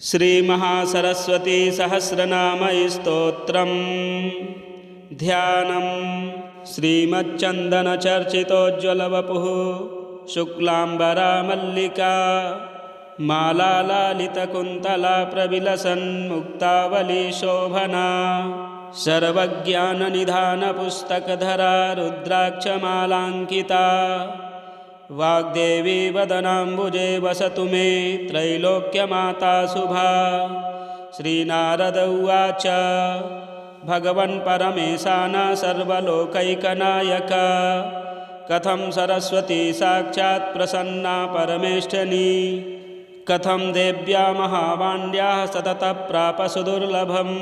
श्रीमहासरस्वती सहस्रनामस्तोत्रम् ध्यानम्। श्रीमच्चन्दनचर्चितोज्ज्वलवपुः शुक्लाम्बरा मल्लिका मालालालितकुन्तला प्रविलसन्मुक्तावली शोभना सर्वज्ञाननिधानपुस्तकधरा रुद्राक्षमालाङ्किता वाग्देवी वदनाम्बुजे वसतु मे त्रैलोक्यमाता शुभा। श्रीनारद उवाच भगवन् परमेशान सर्वलोकैकनायक कथं सरस्वती साक्षात् प्रसन्ना परमेष्ठिनी कथं देव्या महावाण्याः सततं प्राप सुदुर्लभम्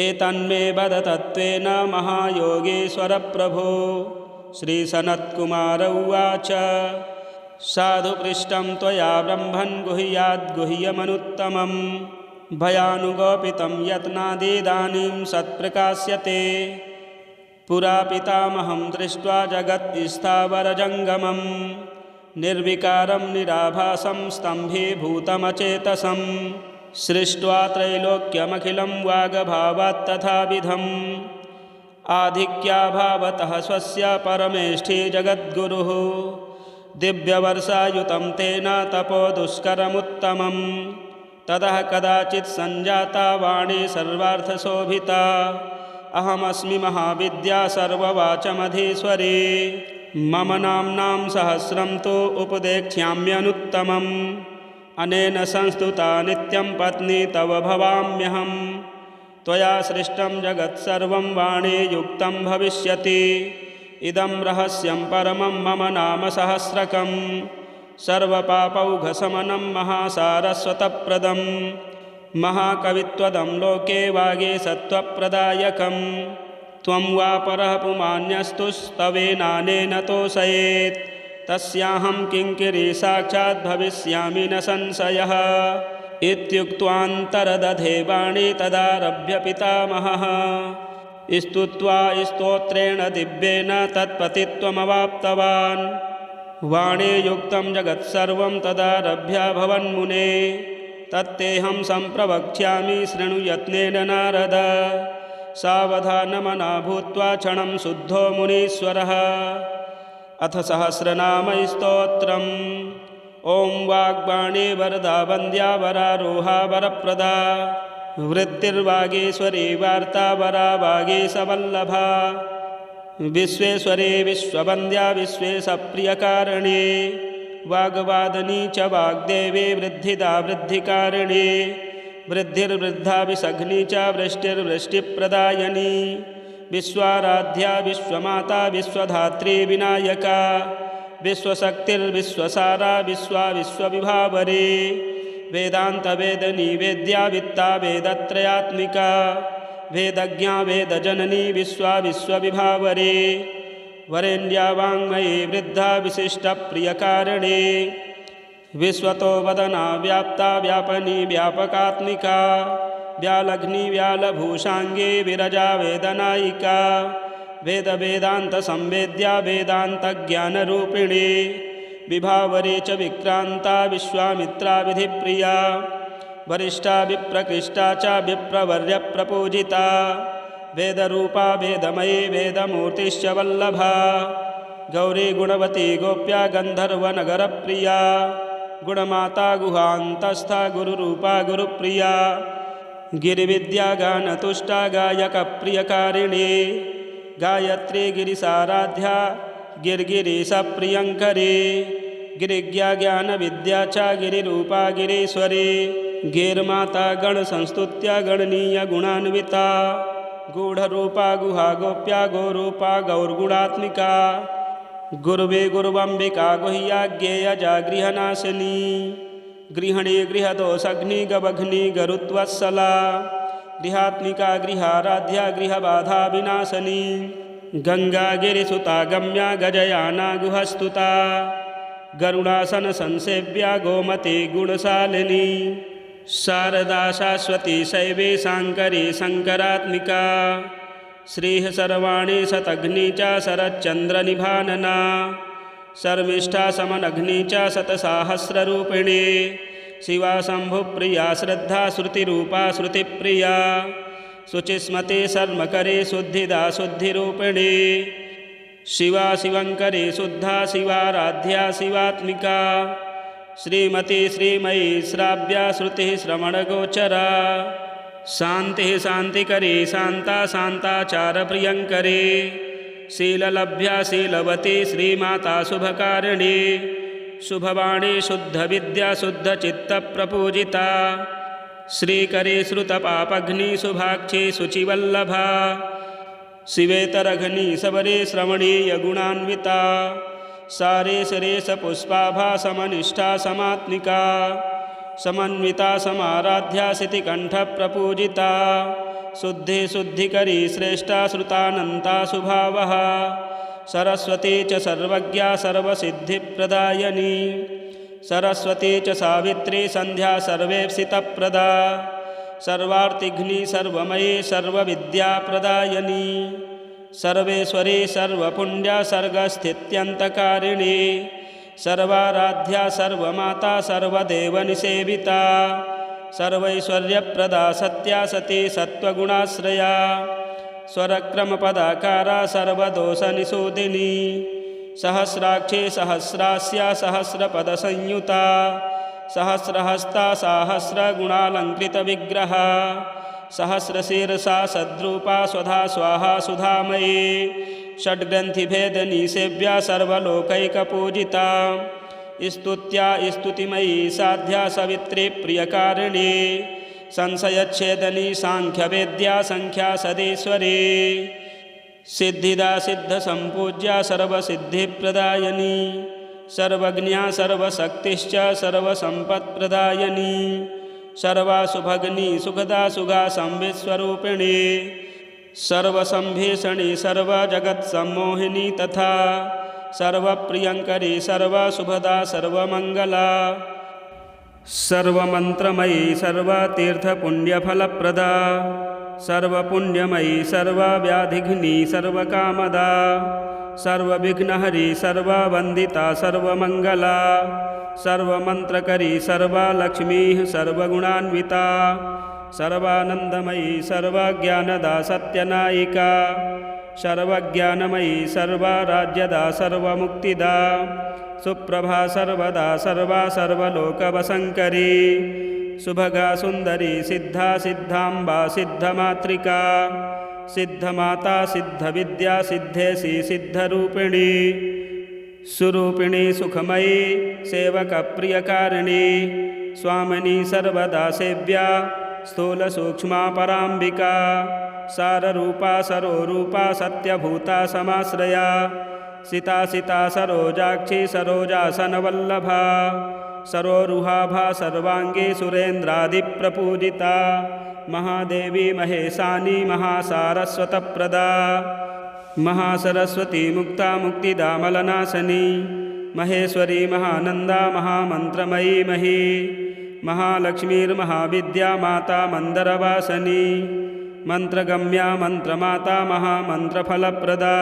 एतन्मे वद तत्त्वेन महायोगेश्वर प्रभो। श्रीसनत्कुमार उवाच साधु पृष्टं त्वया ब्रह्मन् गुह्याद्गुह्यमनुत्तमं भयानुगोपितं यत्नादिदानीं सत्प्रकाश्यते पुरा पितामहं दृष्ट्वा जगत्स्थावरजङ्गमं निर्विकारं निराभासं स्तम्भीभूतमचेतसं सृष्ट्वा त्रैलोक्यमखिलं वागभावात् तथाविधम् आधिक्याभावतः स्वस्य परमेष्ठी जगद्गुरुः दिव्यवर्षायुतं तेन तपोदुष्करमुत्तमं ततः कदाचित् सञ्जाता वाणी सर्वार्थशोभिता अहमस्मि महाविद्या सर्ववाचमधीश्वरी मम नाम्नां सहस्रं तु उपदेक्ष्याम्यनुत्तमम् अनेन संस्तुता नित्यं पत्नी तव भवाम्यहम् त्वया सृष्टं जगत्सर्वं वाणी युक्तं भविष्यति इदं रहस्यं परमं मम नाम सहस्रकं सर्वपापौघशमनं महासारस्वतप्रदं महाकवित्वदं लोके वागे सत्त्वप्रदायकं त्वं वा परः पुमान्यस्तुस्तवेनानेन तोषयेत् तस्याहं किङ्किरी साक्षात् भविष्यामि न संशयः इत्युक्त्वान्तरदधे वाणी तदारभ्य पितामहः स्तुत्वा स्तोत्रेण दिव्येन तत्पतित्वमवाप्तवान् वाणीयुक्तं जगत्सर्वं तदारभ्य भवन्मुने तत्तेऽहं सम्प्रवक्ष्यामि शृणु यत्नेन नारद सावधानमना भूत्वा क्षणं शुद्धो मुनीश्वरः। अथ सहस्रनामस्तोत्रम् ॐ वाग्वाणी वरदा वन्द्या वरारोहा वरप्रदा वृत्तिर्वागीश्वरी वार्ता वरा वागीशवल्लभा विश्वेश्वरी विश्ववन्द्या विश्वेशप्रियकारिणी वाग्वादिनी च वाग्देवी वृद्धिदा वृद्धिकारिणी वृद्धिर्वृद्धा विसघ्नी च वृष्टिर्वृष्टिप्रदायिनी विश्वाराध्या विश्वमाता विश्वधात्री विनायका विश्वशक्तिर्विश्वसारा विश्वविभावरी वेदान्तवेदनी वेद्या वित्ता वेदत्रयात्मिका वेदज्ञा वेदजननी विश्वविभावरी वरेण्या वाङ्मयी वृद्धा विशिष्टप्रियकारिणी विश्वतो वदना व्याप्ता व्यापनी व्यापकात्मिका व्यालघ्नी व्यालभूषाङ्गी विरजा वेदनायिका वेदवेदान्तसंवेद्या वेदान्तज्ञानरूपिणी विभावरी च विक्रान्ता विश्वामित्रा विधिप्रिया वरिष्ठा विप्रकृष्टा च विप्रवर्यप्रपूजिता वेदरूपा वेदमयी वेदमूर्तिश्च वल्लभा गौरी गुणवती गोप्या गन्धर्वनगरप्रिया गुणमाता गुहान्तस्था गुरुरूपा गुरुप्रिया गिरिविद्या गानतुष्टा गायकप्रियकारिणी गायत्री गिरिसाराध्या गिरिगिरीशप्रियङ्करी गिरिज्ञा ज्ञानविद्या च गिरिरूपा गिरीश्वरी गिर्माता गणसंस्तुत्या गणनीय गुणान्विता गूढरूपा गुहा गोप्या गौरूपा गौर्गुणात्मिका गुरुवे गुरुवम्बिका गुह्या ज्ञेयजा गृहनाशिनी गृहिणी गृहदोषघ्नी गवघ्नी गरुत्वत्सला गृहात्मिका गृहाराध्या गृहबाधा विनाशनी गंगा गिरिसुता गम्या गजयाना गुहस्तुता गरुडासन संसेव्या गोमती गुणशालिनी शारदा शाश्वती शैवी शाङ्करी शङ्करात्मिका श्रीः सर्वाणी शतघ्नी च शरच्चन्द्रनिभानना शर्मिष्ठा समनघ्नी च शतसाहस्ररूपिणी शिवा शम्भुप्रिया श्रद्धा श्रुतिरूपा श्रुतिप्रिया शुचिस्मते शर्मकरे शुद्धिदा शुद्धिरूपिणी शिवा शिवङ्करी शुद्धा शिवाराध्या शिवात्मिका श्रीमती श्रीमयी श्राव्या श्रुतिः श्रवणगोचरा शान्तिः शान्तिकरी शान्ता शान्ताचारप्रियङ्करी शीललभ्या शीलवती श्रीमाता शुभकारिणी शुभवाणी शुद्धविद्या शुद्धचित्तप्रपूजिता श्रीकरी श्रुतपापघ्नी शुभाक्षी शुचिवल्लभा शिवेतरघ्नी सबरे श्रवणीय गुणान्विता सारेशरेश पुष्पाभा समनिष्ठा समात्मिका समन्विता समाराध्या सितिकण्ठप्रपूजिता शुद्धि शुद्धिकरी श्रेष्ठा श्रुतानन्ता शुभावः सरस्वती च सर्वज्ञा सर्वसिद्धिप्रदायिनी सरस्वती च सावित्री सन्ध्या सर्वेप्सितप्रदा सर्वार्तिघ्नी सर्वमयी सर्वविद्याप्रदायिनी सर्वेश्वरी सर्वपुण्या सर्गस्थित्यन्तकारिणी सर्वाराध्या सर्वमाता सर्वदेवनिसेविता सर्वैश्वर्यप्रदा सत्या सती सत्त्वगुणाश्रया स्वरक्रमपदाकारा सर्वदोषनिषोधिनी सहस्राक्षी सहस्रास्या सहस्रपदसंयुता सहस्रहस्ता सहस्रगुणालङ्कृतविग्रहा सहस्रशीर्षा सद्रूपा स्वधा स्वाहा सुधामयी षड्ग्रन्थिभेदनी सेव्या सर्वलोकैकपूजिता स्तुत्या स्तुतिमयी साध्या सवित्री प्रियकारिणी संशयच्छेदनी सांख्यवेद्या संख्या सदेश्वरी सिद्धिदा सिद्धसम्पूज्या सर्वसिद्धिप्रदायिनी सर्वज्ञा सर्वशक्तिश्च सर्वसम्पत्प्रदायिनी सर्वाशुभग्नी सुखदा सुगा संविस्वरूपिणी सर्वसंभीषणी सर्वजगत्सम्मोहिनी तथा सर्वप्रियङ्करी सर्वशुभदा सर्वमङ्गला सर्वमन्त्रमयी सर्वतीर्थपुण्यफलप्रदा सर्वपुण्यमयी सर्वव्याधिघ्नी सर्वकामदा सर्वविघ्नहरी सर्ववन्दिता सर्वमङ्गला सर्वमन्त्रकरी सर्वलक्ष्मीः सर्वगुणान्विता सर्वानन्दमयी सर्वज्ञानदा सत्यनायिका सर्वज्ञानमयी सर्वराज्यदा सर्वमुक्तिदा सुप्रभा सर्वदा सर्वा सर्वलोकवसङ्करी सुभगा सुन्दरी सिद्धा सिद्धाम्बा सिद्धमातृका सिद्धमाता सिद्धविद्या सिद्धेशी सिद्धरूपिणी सुरूपिणी सुखमयी सेवकप्रियकारिणी स्वामिनी सर्वदा सेव्या स्थूलसूक्ष्मा पराम्बिका साररूपा सरोरूपा सत्यभूता समाश्रया सिता सिता सरोजाक्षी सरोजासनवल्लभा सरोरुहाभा सर्वांगी सुरेन्द्रादिप्रपूजिता महादेवी महेशानी महासारस्वतप्रदा महासरस्वती मुक्ता मुक्तिदा मलनाशनी महेश्वरी महानंदा महामंत्रमयी मही महालक्ष्मीर्महाविद्या माता मंदरवासनी मंत्रगम्या मंत्रमाता महामंत्रफलप्रदा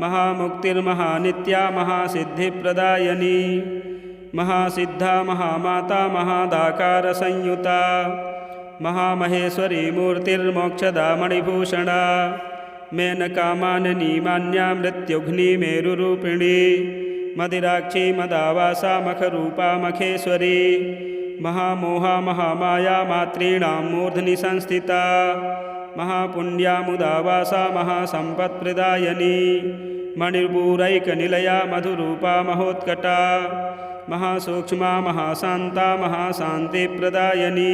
महामुक्तिर्महानित्या महासिद्धिप्रदायिनी महासिद्धा महामाता महादाकारसंयुता महामहेश्वरी मूर्तिर्मोक्षदा मणिभूषणा मेनका माननी मान्या मृत्युघ्नी मेरुरूपिणी मदिराक्षी मदावासा मखरूपा मखेश्वरी महामोहा महामाया मातॄणां मूर्ध्नि संस्थिता महापुण्या मुदावासा महासम्पत्प्रदायिनी मणिपूरैकनिलया मधुरूपा महोत्कटा महासूक्ष्मा महाशान्ता महाशान्तिप्रदायिनी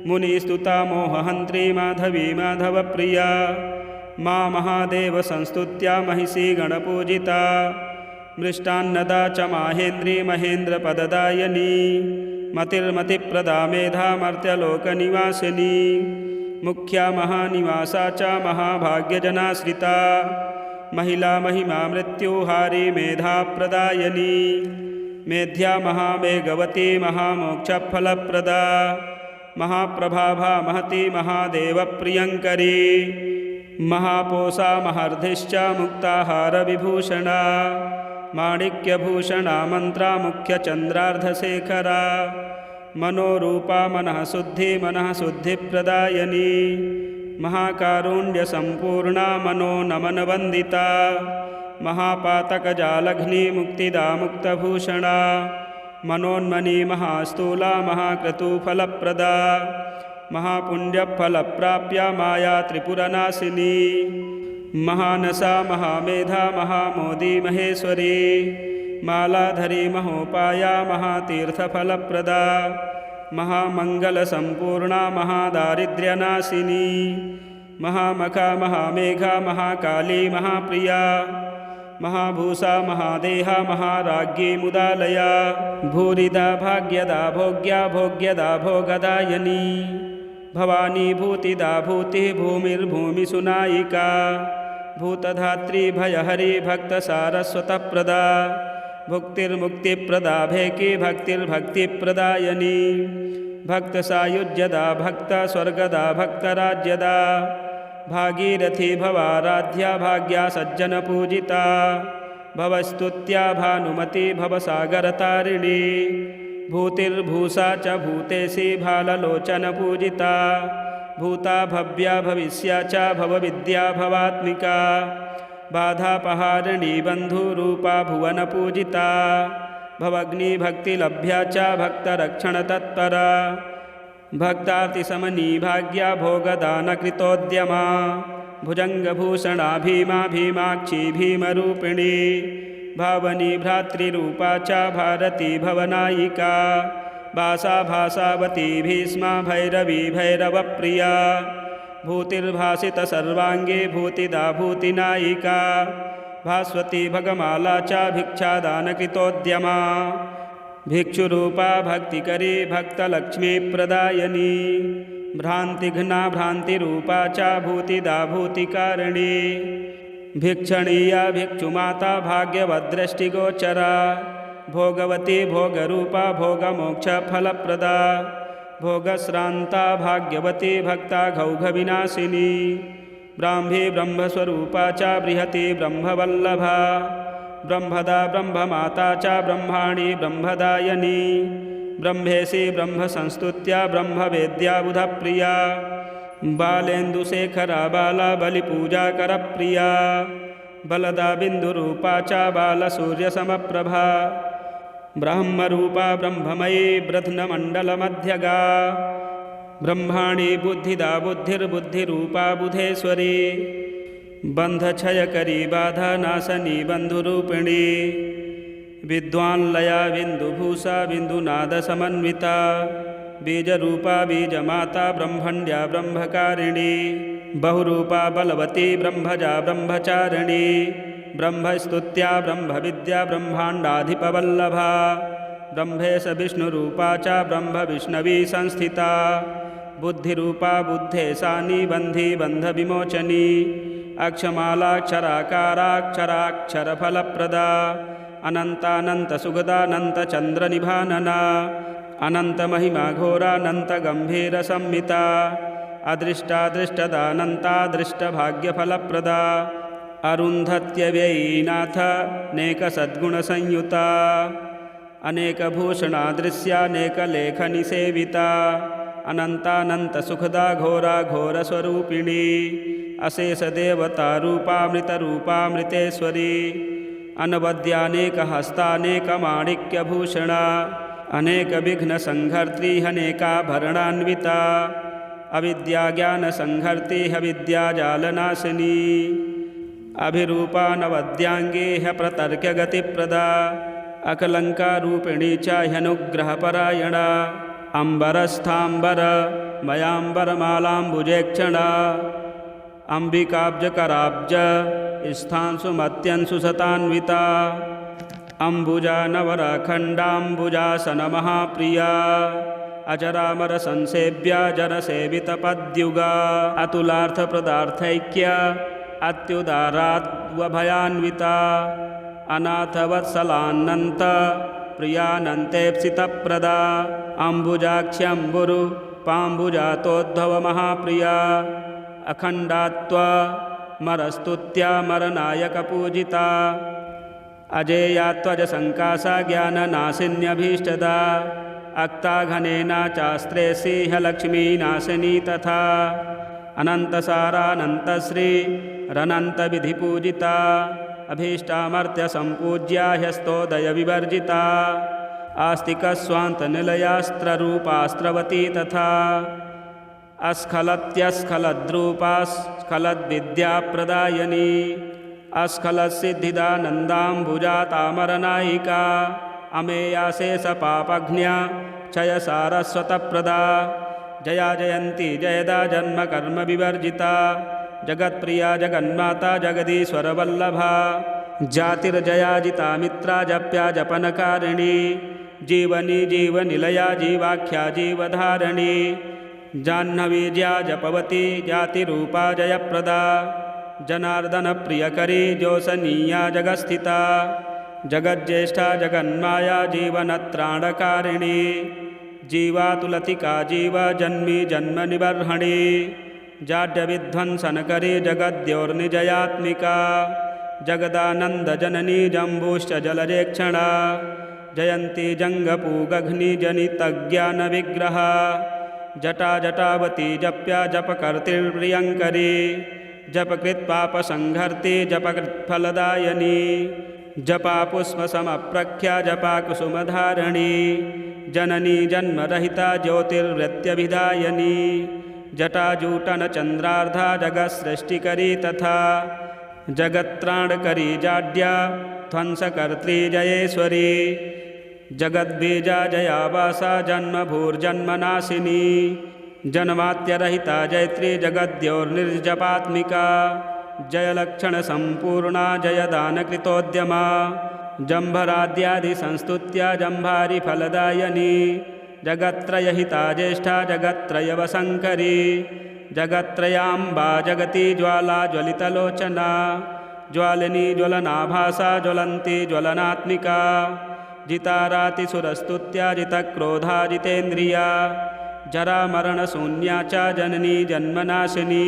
मुनिस्तुता मोहहन्त्री माधवी माधवप्रिया मा महादेवसंस्तुत्या महिषी गणपूजिता मृष्टान्नदा च माहेन्द्री महेन्द्रपददायिनी मतिर्मतिप्रदा मेधामर्त्यलोकनिवासिनी मुख्या महानिवासा च महाभाग्यजनाश्रिता महिला महिमा मृत्युहारी मेधाप्रदायिनी मेध्या महामेघवती महामोक्षफलप्रदा महाप्रभाभा महती महादेवप्रियङ्करी महापोषा महर्धिश्च मुक्ताहारविभूषणा माणिक्यभूषणा मन्त्रा मुख्यचन्द्रार्धशेखरा मनोरूपा मनः शुद्धिप्रदायिनी महाकारुण्यसम्पूर्णा मनो नमनवन्दिता महापातकजालघ्निमुक्तिदा मुक्तभूषणा मनोन्मनी महास्थूला महाक्रतुफलप्रदा महापुण्यफलप्राप्या माया त्रिपुरनाशिनी महानसा महामेधा महामोदी महेश्वरी मालाधरी महोपाया महातीर्थफलप्रदा महामङ्गलसम्पूर्णा महादारिद्र्यनाशिनी महामखा महामेघा महाकाली महाप्रिया महाभूषा महादेहा महाराज्ञी मुदालया भूरिदा भाग्यदा भोग्या भोग्यदा भोगदायिनी भवानी भूतिदा भूतिः भूमिर्भूमिसुनायिका भूतधात्री भयहरी भक्तसारस्वतप्रदा भुक्तिर्मुक्तिप्रदा भेकी भक्तिर्भक्तिप्रदायिनी भक्तसायुज्यदा भक्तस्वर्गदा भक्तराज्यदा भागीरथी भवाराध्या भाग्या सज्जनपूजिता भवस्तुत्या भानुमती भवसागरतारिणी भूतिर्भूषा च भूतेशी भाललोचनपूजिता भूता भव्या भविष्या च भवविद्या भवात्मिका बाधापहारिणी बन्धुरूपा भुवनपूजिता भवग्निभक्तिलभ्या च भक्तरक्षणतत्परा भक्तार्तिशमनी भाग्या भोगदानकृतोद्यमा भुजङ्गभूषणा भीमा भीमाक्षी भीमरूपिणी भावनी भ्रातृरूपा च भारती भवनायिका भासा भासावती भीष्मा भैरवी भैरवप्रिया भूतिर्भासितसर्वाङ्गी भूतिदा भूतिनायिका भास्वती भगमाला च भिक्षादानकृतोद्यमा भिक्षुरूपा भक्तिकरी भक्तलक्ष्मीप्रदायिनी भ्रान्तिघ्ना भ्रान्तिरूपा च भूतिदा भूतिकारिणी भिक्षणीया भिक्षुमाता भाग्यवद्दृष्टिगोचरा भोगवती भोगरूपा भोगमोक्षफलप्रदा भोगश्रान्ता भाग्यवती भक्ता घौघविनाशिनी ब्राह्मी ब्रह्मस्वरूपा च बृहती ब्रह्मवल्लभा ब्रह्मदा ब्रह्ममाता च ब्रह्माणी ब्रह्मदायिनी ब्रह्मेशी ब्रह्मसंस्तुत्या ब्रह्मवेद्या बुधप्रिया बालेन्दुशेखरा बाला बलिपूजाकरप्रिया बलदा बिन्दुरूपा च बालसूर्यसमप्रभा ब्रह्मरूपा ब्रह्ममयी ब्रध्नमण्डलमध्यगा ब्रह्माणी बुद्धिदा बुद्धिर्बुद्धिरूपा बुधेश्वरी बन्धक्षयकरी बाधानाशनी बन्धुरूपिणी विद्वान्लया बिन्दुभूषा बिन्दुनादसमन्विता बीजरूपा बीजमाता ब्रह्मण्या ब्रह्मकारिणी बहुरूपा बलवती ब्रह्मजा ब्रह्मचारिणी ब्रह्मस्तुत्या ब्रह्मविद्या ब्रह्माण्डाधिपवल्लभा ब्रह्मेश विष्णुरूपा च ब्रह्मविष्णवी संस्थिता बुद्धिरूपा बुद्धेशानी बन्धी बन्धविमोचनी अक्षमालाक्षराकाराक्षराक्षरफलप्रदा अनन्तानन्तसुगदानन्तचन्द्रनिभानना अनन्तमहिमा घोरानन्तगम्भीरसंहिता अदृष्टादृष्टदानन्तादृष्टभाग्यफलप्रदा अरुन्धत्यव्ययीनाथ नेकसद्गुणसंयुता अनेकभूषणादृश्यानेकलेखनिसेविता अनन्तानन्तसुखदा घोरा घोरस्वरूपिणी अशेषदेवतारूपामृतरूपामृतेश्वरी अनवद्यानेकहस्तानेकमाणिक्यभूषणा अनेकविघ्नसंहर्त्री अनेकाभरणान्विता अविद्याज्ञानसंहर्त्री अविद्याजालनाशिनी अभिरूपा नवद्यांगी ह्यप्रतर्क्यगतिप्रदा अकलङ्कारूपिणी च ह्यनुग्रहपरायणा अम्बरस्थाम्बर मयाम्बरमालाम्बुजेक्षणा अम्बिकाब्जकराब्ज स्थांसुमत्यंसु सतान्विता अम्बुजा नवरखण्डाम्बुजासनमहाप्रिया अजरामरसंसेव्या जनसेवितपद्युगा अतुलार्थप्रदार्थैक्य अत्युदाराद्वभयान्विता अनाथवत्सलान्नन्त प्रियानन्तेप्सितप्रदा अम्बुजाक्ष्यम्बुरु पाम्बुजातोद्भवमहाप्रिया अखण्डात्वमरस्तुत्यामरनायकपूजिता अजेया त्वजसङ्कासा ज्ञाननाशिन्यभीष्टदा अक्ताघनेना चास्त्रे सिंहलक्ष्मीनाशिनी तथा अनन्तसारानन्तश्री रनन्तविधिपूजिता अभीष्टामर्त्यसम्पूज्या ह्यस्तोदयविवर्जिता आस्तिकस्वान्तनिलयास्त्ररूपास्त्रवती तथा अस्खलत्यस्खलद्रूपास्खलद्विद्याप्रदायिनी अस्खलत्सिद्धिदानन्दाम्बुजा तामरनायिका अमेयाशेषपापघ्न्या क्षयसारस्वतप्रदा जया जयन्ती जयदा जन्मकर्मविवर्जिता जगत्प्रिया जगन्माता जगदीश्वरवल्लभा जातिर्जयाजिता मित्रा जप्या जपनकारिणी जीवनी जीवनिलया जीवाख्या जीवधारिणी जाह्नवी ज्या जपवती जातिरूपा जयप्रदा जनार्दनप्रियकरी जोसनीया जगस्थिता जगज्येष्ठा जगन्माया जीवनत्राणकारिणी जीवातुलतिका जीवजन्मी जन्मनिबर्हणी जाड्यविध्वंसनकरी जगद्योर्निजयात्मिका जगदानन्दजननी जम्बूश्च जलजेक्षणा जयन्ती जङ्गपूगघ्निजनितज्ञानविग्रहा जटा जटावती जप्या जपकर्तिर्प्रियङ्करी जपकृत्पापसंहर्ति जपकृत्फलदायिनी जपा पुष्पसमप्रख्या जपा कुसुमधारिणी जननी जन्मरहिता ज्योतिर्वृत्यभिधायिनी जटाजूटनचन्द्रार्धा जगत्सृष्टिकरी तथा जगत्त्राणकरी जाड्या ध्वंसकर्त्री जयेश्वरी जगद्बीजा जयावासा जन्मभूर्जन्मनाशिनी जन्मात्यरहिता जयत्री जगद्योर्निर्जपात्मिका जयलक्षणसम्पूर्णा जयदानकृतोद्यमा जम्भराद्यादिसंस्तुत्या जम्भारिफलदायिनी जगत्त्रयहिता ज्येष्ठा जगत्त्रयवशङ्करी जगत्त्रयाम्बा जगती ज्वाला ज्वलितलोचना ज्वालिनी ज्वलनाभासा ज्वलन्ती ज्वलनात्मिका जितारातिसुरस्तुत्या जितक्रोधा जितेन्द्रिया जरामरणशून्या च जननी जन्मनाशिनी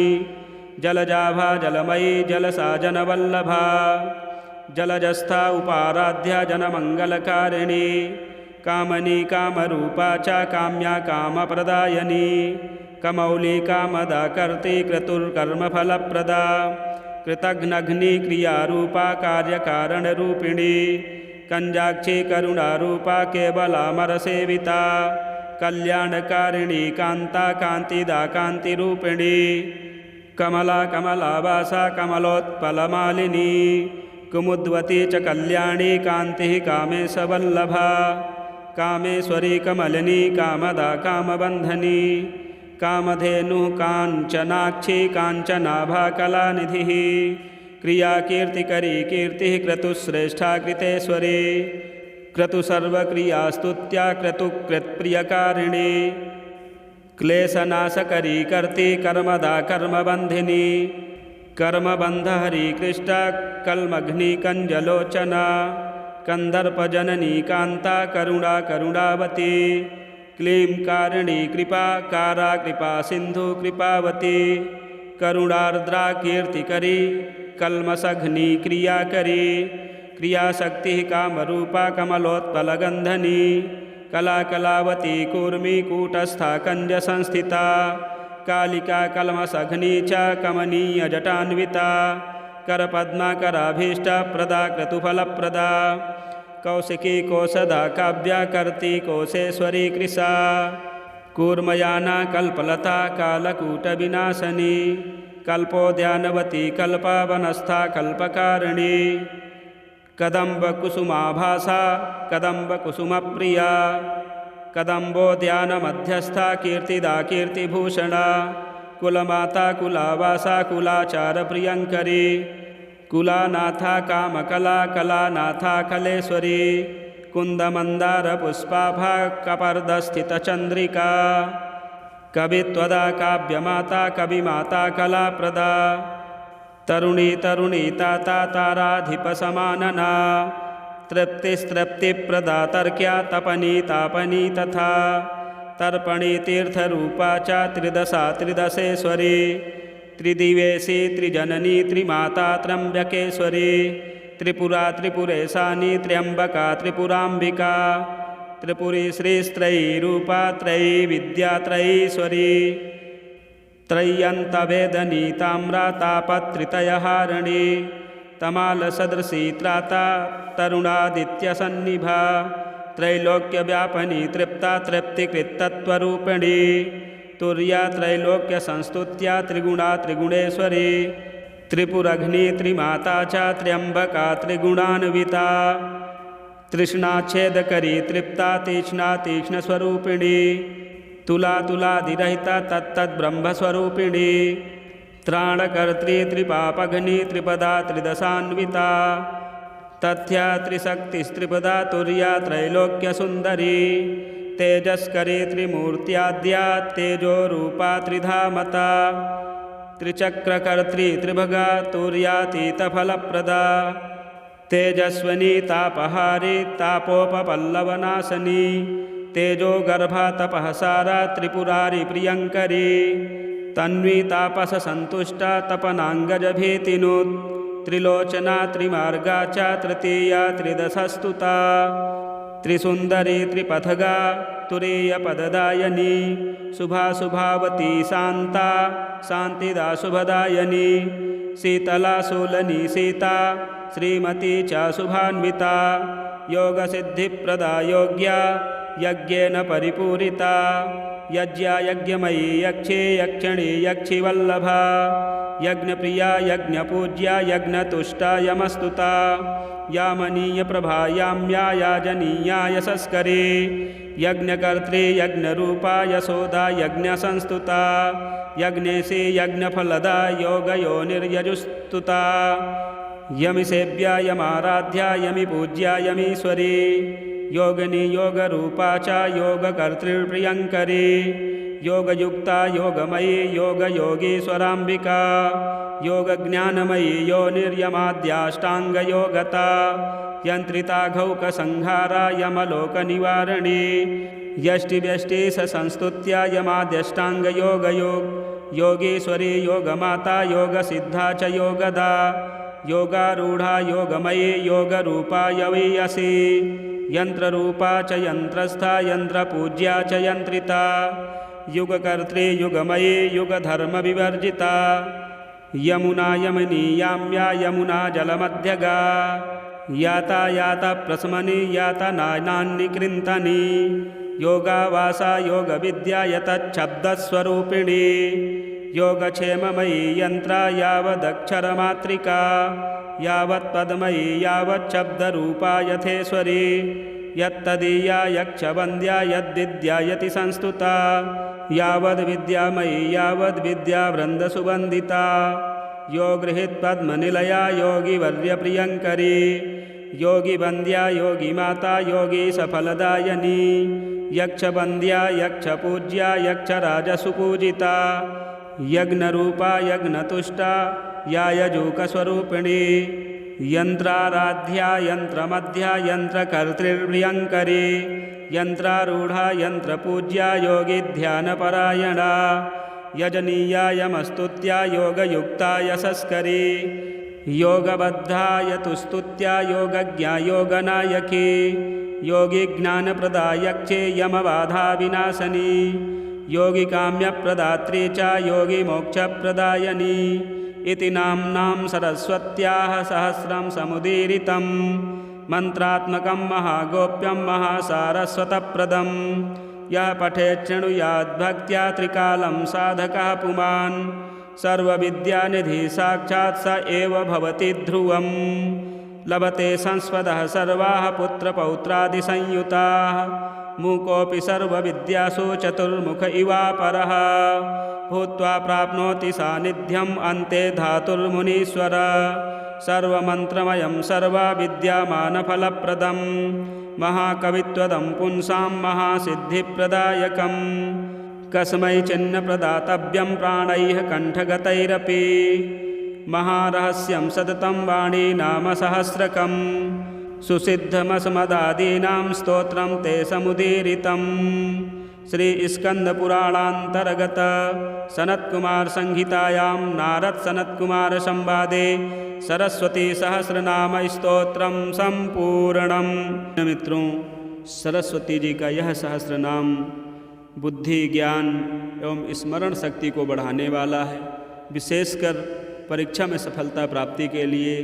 जलजाभा जलमयी जलसा जनवल्लभा जलजस्था उपाराध्या जनमङ्गलकारिणी कामनी कामरूपा च काम्या कामप्रदायिनी कमौली कामदा कर्त्री क्रतुर्कर्मफलप्रदा कृतघ्नघ्नी क्रियारूपा कार्यकारणरूपिणी कञ्जाक्षी करुणारूपा केवलामरसेविता कल्याणकारिणी कान्ता कान्तिदा कान्तिरूपिणी कमला कमलावासा कमलोत्पलमालिनी कुमुद्वती च कल्याणी कान्तिः कामेशवल्लभा कामेश्वरी कमलिनी कामदा कामबन्धनी कामधेनुः काञ्चनाक्षी काञ्चनाभा कलानिधिः क्रियाकीर्तिकरी कीर्तिः क्रतुश्रेष्ठा कृतेश्वरी क्रतुसर्वक्रियास्तुत्या क्रतुकृत्प्रियकारिणी क्लेशनाशकरी कर्ती कर्मदा कर्मबन्धिनी कर्मबन्धहरी कृष्टा कल्मघ्नी कञ्जलोचना कन्दर्पजननी कान्ता करुणा करुणावती क्लीं कारिणी कृपा कारा कृपा सिन्धु कृपावती करुणार्द्रा कीर्तिकरी कल्मषघ्नी क्रियाकरी क्रियाशक्तिः कामरूपा कमलोत्पलगन्धनी कलाकलावती कूर्मी कूटस्था कञ्जसंस्थिता कालिका कल्मषघ्नी च कमनीयजटान्विता करपद्माकराभीष्टा प्रदा क्रतुफलप्रदा कौशिकी कोशदा काव्या कर्ती कोशेश्वरी कृशा कूर्मयाना कल्पलता कालकूटविनाशनी कल्पोद्यानवती कल्पावनस्था कल्पकारिणी कदम्बकुसुमाभासा कदम्बकुसुमप्रिया कदम्बोद्यानमध्यस्था कीर्तिदा कीर्तिभूषणा कुलमाता कुलावासा कुलाचारप्रियङ्करी कुलानाथा कामकला कलानाथा कलेश्वरी कुन्दमन्दारपुष्पाभा कपर्दस्थितचन्द्रिका कवित्वदा काव्यमाता कविमाता कलाप्रदा तरुणी तरुणी ताता ताराधिपसमानना तृप्तिस्तृप्तिप्रदा तर्क्या तपनी तापनी तथा तर्पणी तीर्थरूपा च त्रिदशा त्रिदशेश्वरी त्रिदिवेशी त्रिजननी त्रिमाता त्र्यम्बकेश्वरी त्रिपुरा त्रिपुरेशानी त्र्यम्बका त्रिपुराम्बिका त्रिपुरी श्रीस्त्रयी रूपा त्रयी विद्या त्रयीश्वरी त्रय्यन्तवेदनी ताम्रा तापत्रितयहारिणी तमालसदृशी त्राता तरुणादित्यसन्निभा त्रैलोक्यव्यापिनी तृप्ता तृप्तिकृत्तत्वरूपिणी तुर्या त्रैलोक्यसंस्तुत्या त्रिगुणा त्रिगुणेश्वरी त्रिपुरग्नि त्रिमाता च त्र्यम्बका त्रिगुणान्विता तृष्णाच्छेदकरी तृप्ता तीक्ष्णा तीक्ष्णस्वरूपिणी तुला तुलादिरहिता तत्तद्ब्रह्मस्वरूपिणी त्राणकर्त्री त्रिपापघ्नि त्रिपदा त्रिदशान्विता तथ्या त्रिशक्तिस्त्रिपदा तुर्या त्रैलोक्यसुन्दरी तेजस्करी त्रिमूर्त्याद्या तेजोरूपा त्रिधामता त्रिचक्रकर्त्री त्रिभगा तुर्यातीतफलप्रदा तेजस्विनी तापहारी तापोपपल्लवनाशनी तेजोगर्भा तपःसारा त्रिपुरारी प्रियङ्करी तन्वी तापससन्तुष्टा तपनाङ्गजभीतिनुत् त्रिलोचना त्रिमार्गा च तृतीया त्रिदशस्तुता त्रिसुन्दरी त्रिपथगा तुरीयपददायिनी शुभाशुभावती शान्ता शान्तिदा शुभदायिनी शीतला शूलनी सीता श्रीमती च शुभान्विता योगसिद्धिप्रदा योग्या यज्ञेन परिपूरिता यज्ञा यज्ञमयी यक्षे यक्षिणी यक्षिवल्लभा यज्ञप्रिया यज्ञपूज्या यज्ञतुष्टा यमस्तुता यामनीयप्रभा याम्या याजनीया यशस्करी यज्ञकर्त्री यज्ञरूपा यशोदा यज्ञसंस्तुता यज्ञेशी यज्ञफलदा योगयोनिर्यजुस्तुता यमिसेव्या यमाराध्या यमिपूज्या यमीश्वरी योगिनी योगरूपा च योगकर्तृप्रियङ्करी योगयुक्ता योगमयी योगयोगीश्वराम्बिका योगज्ञानमयी योनिर्यमाद्याष्टाङ्गयोगता यन्त्रिता घौकसंहारा यमलोकनिवारिणी यष्टिव्यष्टिसंस्तुत्या यमाद्यष्टाङ्गयोगयोग योगीश्वरी योगमाता योगसिद्धा च योगदा योगारूढ़ा योगमयी योगरूपा यवीयसी यंत्ररूपा च यंत्रस्था यंत्रपूज्या च यंत्रिता युगकर्त्री युगमयी युगधर्मविवर्जिता यमुना यमिनी याम्या यमुना जलमध्यगा याता याता प्रस्मनि याता नान्निकृन्तनि योगावासा योगविद्या यतच्छब्दस्वरूपिणी योगक्षेममयी यंत्रा यावदक्षरमात्रिका यावत्पद्मयी यावच्छब्दरूपा यथेश्वरी यत्तदीया यक्षवन्द्या यद्विद्या यति संस्तुता यावद्विद्यामयी यावद्विद्यावृन्दसुवन्दिता योगृहीत्पद्मनिलया योगिवर्यप्रियङ्करी योगिवन्द्या योगिमाता योगी सफलदायिनी यक्षवन्द्या यक्षपूज्या यक्षराजसुपूजिता यज्ञरूपा यज्ञतुष्टा या यजूकस्वरूपिणी यंत्राराध्या यंत्रमध्या यंत्रकर्तृप्रियङ्करी यंत्रारूढ़ा यंत्रपूज्या योगी ध्यानपरायणा यजनीया यमस्तुत्या योगयुक्ता यशस्करी योगबद्धा यतुस्तुत्या योगज्ञा योगनायकी योगी ज्ञानप्रदा यक्षे यमबाधा विनाशनी योगी काम्यप्रदात्री च योगी मोक्षप्रदायिनी इति नाम्नां सरस्वत्याः सहस्रं समुदीरितं मंत्रात्मकं महागोप्यं महासारस्वतप्रदं यः पठेत् शृणुयाद्भक्त्या त्रिकालं साधकः पुमान् सर्वविद्यानिधि साक्षात् स एव भवति ध्रुवं लभते संस्पदः सर्वाः पुत्रपौत्रादिसंयुताः मूकोऽपि सर्वविद्यासु चतुर्मुख इवापरः भूत्वा प्राप्नोति सान्निध्यम् अन्ते धातुर्मुनीश्वर सर्वमन्त्रमयं सर्वविद्यामानफलप्रदं महाकवित्वदं पुंसां महासिद्धिप्रदायकं कस्मै चिन्नप्रदातव्यं प्राणैः कण्ठगतैरपि महारहस्यं सततं वाणी नाम सहस्रकम् सुसिद्धमस्मदादीनां स्तोत्रं ते समुदीरितं श्री स्कंदपुराणान्तर्गत सनत्कुमार संहितायां नारद सनत्कुमार संवादे सरस्वती सहस्रनाम स्तोत्रं संपूर्णम्। मित्रों, सरस्वती जी का यह सहस्त्र नाम बुद्धि, ज्ञान एवं स्मरण शक्ति को बढ़ाने वाला है। विशेषकर परीक्षा में सफलता प्राप्ति के लिए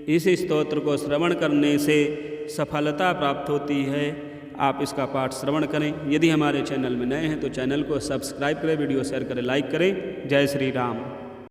इस स्तोत्र को श्रवण करने से सफलता प्राप्त होती है। आप इसका पाठ श्रवण करें। यदि हमारे चैनल में नए हैं तो चैनल को सब्सक्राइब करें, वीडियो शेयर करें, लाइक करें। जय श्री राम।